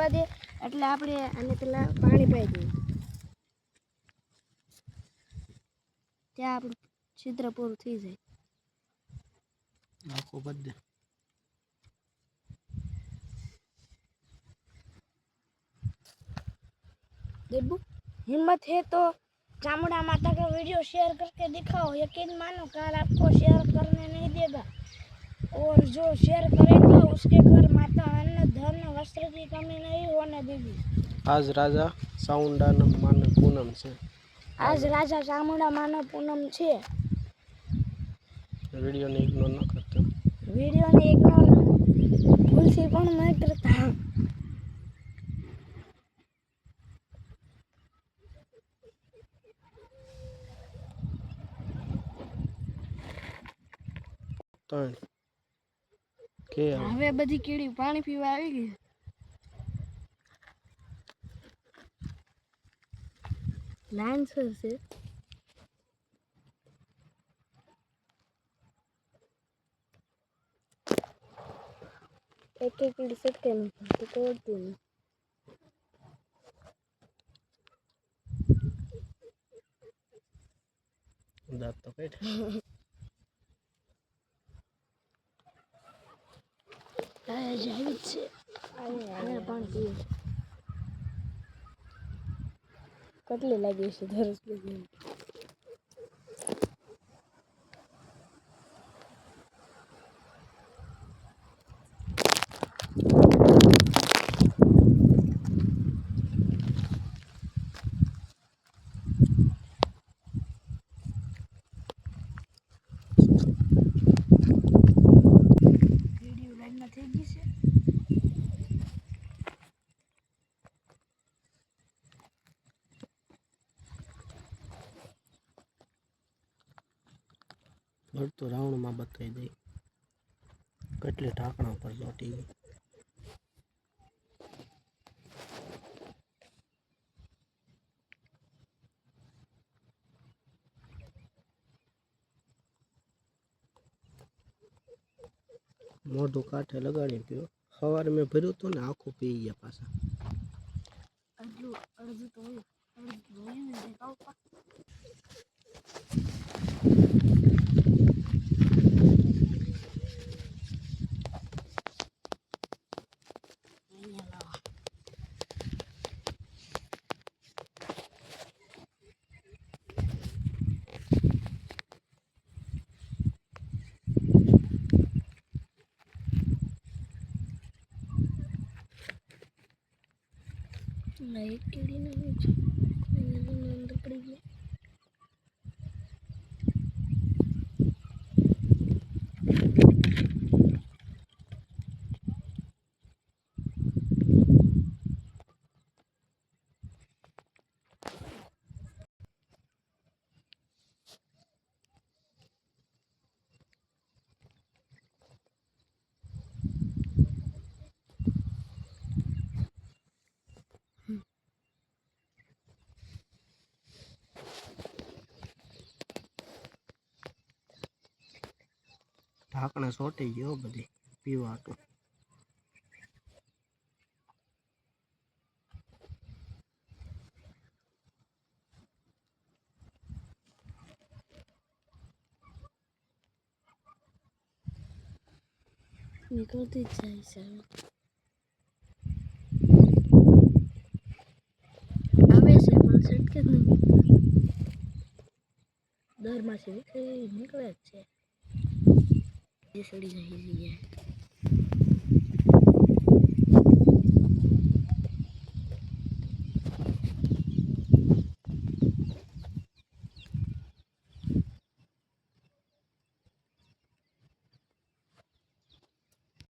થવા દે એટલે આપણે આને પેલા પાણી પાઈ દઈએ ત્યાં આપણું છિદ્ર પૂરું થઈ જાય આખો બધે देबू हिम्मत है तो चामुंडा माता का वीडियो शेयर करके दिखाओ यकीन मानो कार आपको शेयर करने नहीं देगा और जो शेयर करेगा उसके घर माता अन्न धन वस्त्र की कमी नहीं होने देगी आज राजा चामुंडा मानो पूनम છે आज राजा चामुंडा मानो पूनम છે वीडियो ने इग्नोर न करता वीडियो ने इग्नोर भूल से पण न करता ત્રણ કે હવે બધી કીડી પાણી પીવા આવી ગઈ લાન્સર છે एक कीड़ी सटके नहीं तो तोड़ती नहीं दांत तो काट जावित से आने पानी पीए कटले लागे છે ધરસ લગી વિડિયો લાઈનમાં થઈ ગઈ છે और तो राउंड में बताई दे कटले ढाकणा पर लोटी गई मोटू काठे लगाड़ी पियो सवार में भर्યું તો ને આખું પી ગયા પાછા અડધું અડધું તો હોય અડધું હોય ને દેખાવ एक कीड़ी नहीं अंदर पड़ी गई ઢાંકણા સોટી ગયો બધી પીવા તો निकलती जाए છે આવે છે પણ સટકે જ નહીં દરમાંથી નીકળે જ છે એ સડી જાય